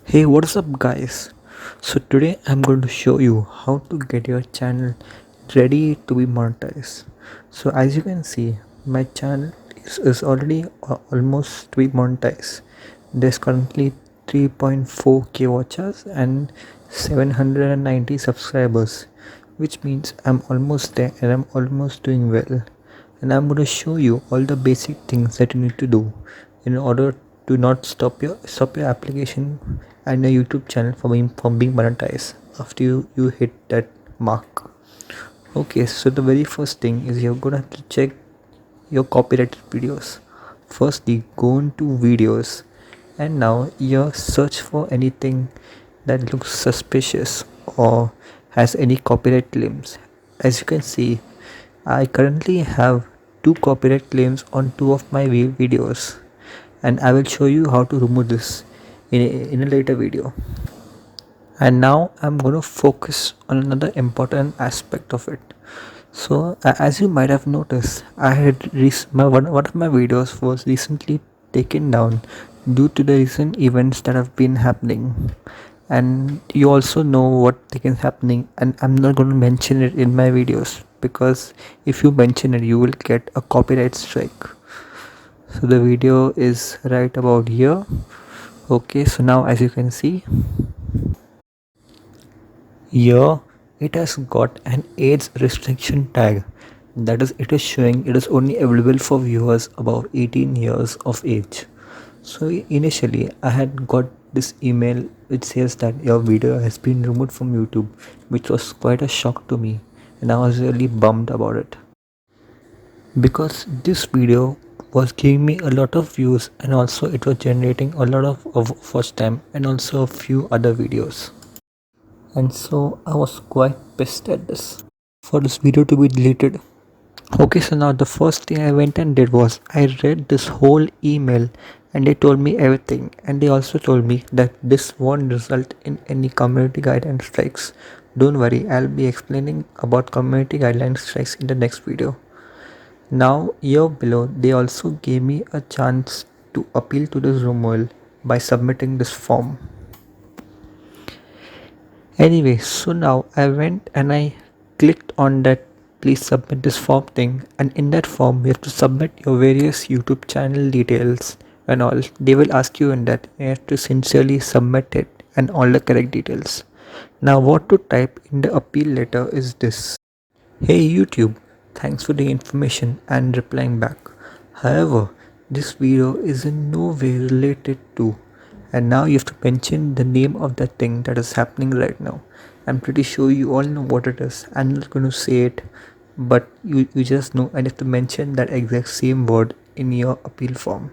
Hey, what's up, guys? So, today I'm going to show you how to get your channel ready to be monetized. So, as you can see, my channel is already almost to be monetized. There's currently 3.4k watchers and 790 subscribers, which means I'm almost there and I'm almost doing well. And I'm going to show you all the basic things that you need to do in order to not stop your application and your YouTube channel from being monetized after you hit that mark. Okay, so the very first thing is you're gonna have to check your copyrighted videos. Firstly, go into videos and now you search for anything that looks suspicious or has any copyright claims. As you can see, I currently have two copyright claims on two of my videos, and I will show you how to remove this in a later video. And now I'm going to focus on another important aspect of it. So as you might have noticed, I had one of my videos was recently taken down due to the recent events that have been happening, and you also know what is happening, and I'm not going to mention it in my videos because if you mention it you will get a copyright strike. So the video is right about here. Okay, so now as you can see here, it has got an age restriction tag. That is, it is showing it is only available for viewers above 18 years of age. So initially I had got this email which says that your video has been removed from YouTube, which was quite a shock to me, and I was really bummed about it because this video was giving me a lot of views, and also it was generating a lot of watch time and also a few other videos. And so I was quite pissed at this for this video to be deleted. Okay, so now the first thing I went and did was I read this whole email, and they told me everything, and they also told me that this won't result in any community guideline strikes. Don't worry, I'll be explaining about community guideline strikes in the next video. Now here below they also gave me a chance to appeal to this removal by submitting this form. Anyway, so now I went and I clicked on that please submit this form thing, and in that form you have to submit your various YouTube channel details and all. They will ask you in that you have to sincerely submit it and all the correct details. Now what to type in the appeal letter is this: Hey YouTube, thanks for the information and replying back. However, this video is in no way related to, and now you have to mention the name of that thing that is happening right now. I'm pretty sure you all know what it is. I'm not going to say it, but you just know, and you have to mention that exact same word in your appeal form.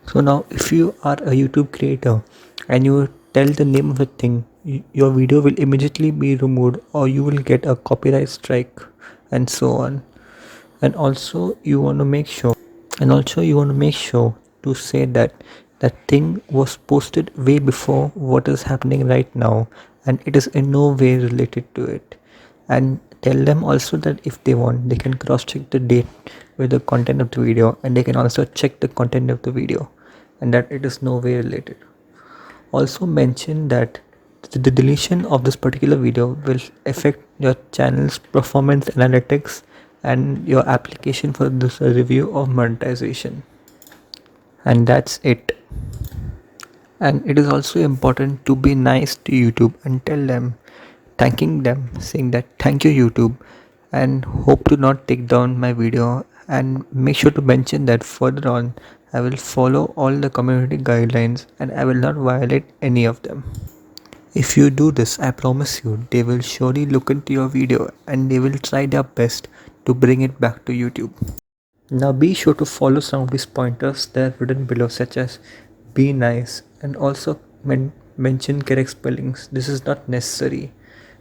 So now if you are a YouTube creator and you tell the name of the thing, your video will immediately be removed or you will get a copyright strike and so on. And also you want to make sure to say that that thing was posted way before what is happening right now, and it is in no way related to it. And tell them also that if they want they can cross check the date with the content of the video, and they can also check the content of the video and that it is no way related. Also mention that the deletion of this particular video will affect your channel's performance analytics and your application for this review of monetization. And that's it. And it is also important to be nice to YouTube and tell them, thanking them, saying that thank you YouTube, and hope to not take down my video, and make sure to mention that further on I will follow all the community guidelines and I will not violate any of them. If you do this, I promise you they will surely look into your video and they will try their best to bring it back to YouTube. Now be sure to follow some of these pointers that are written below, such as be nice and also mention correct spellings. This is not necessary.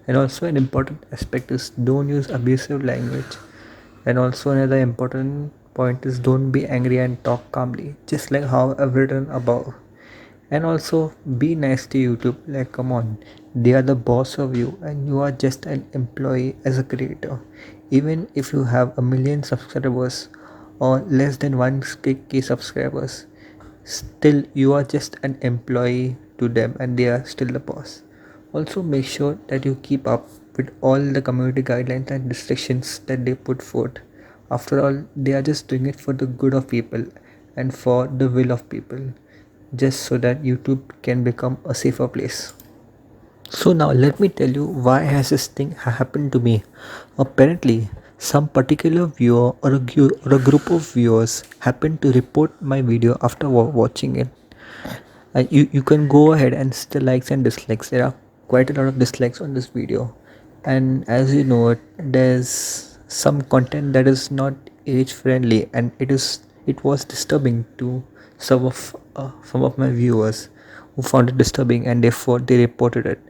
And also an important aspect is don't use abusive language. And also another important point is don't be angry and talk calmly, just like how I've written above. And also be nice to YouTube, like come on, they are the boss of you and you are just an employee as a creator. Even if you have a million subscribers or less than 1k subscribers, still you are just an employee to them and they are still the boss. Also make sure that you keep up with all the community guidelines and restrictions that they put forth. After all, they are just doing it for the good of people and for the will of people, just so that YouTube can become a safer place. So now let me tell you why has this thing happened to me. Apparently, some particular viewer or a group of viewers happened to report my video after watching it. You can go ahead and see the likes and dislikes. There are quite a lot of dislikes on this video, and as you know, there's some content that is not age friendly, and it was disturbing to some of my viewers who found it disturbing, and therefore they reported it,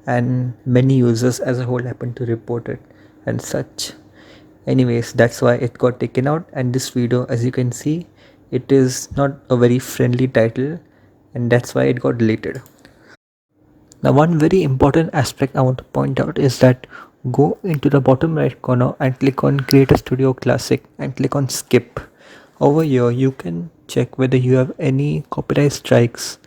and many users as a whole happened to report it and such. Anyways, that's why it got taken out, and this video, as you can see, it is not a very friendly title, and that's why it got deleted. Now, one very important aspect I want to point out is that go into the bottom right corner and click on Creator Studio Classic and click on Skip. Over here, you can check whether you have any copyright strikes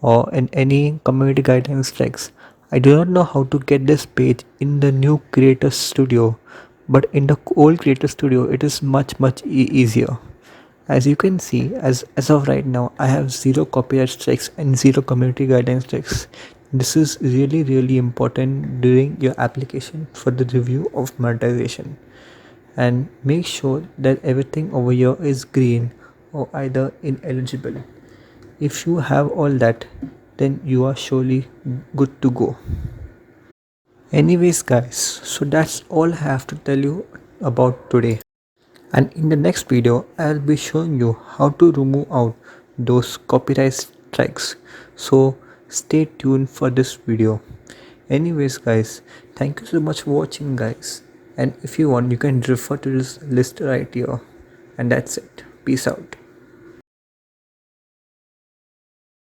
or in any community guidelines strikes. I do not know how to get this page in the new Creator Studio, but in the old Creator Studio, it is much easier. As you can see, as of right now, I have 0 copyright strikes and 0 community guidelines strikes. This is really important during your application for the review of monetization. And make sure that everything over here is green or either ineligible. If you have all that, then you are surely good to go. Anyways guys, so that's all I have to tell you about today. And in the next video, I'll be showing you how to remove out those copyright strikes. So stay tuned for this video. Anyways guys, thank you so much for watching guys. And if you want, you can refer to this list right here. And that's it. Peace out.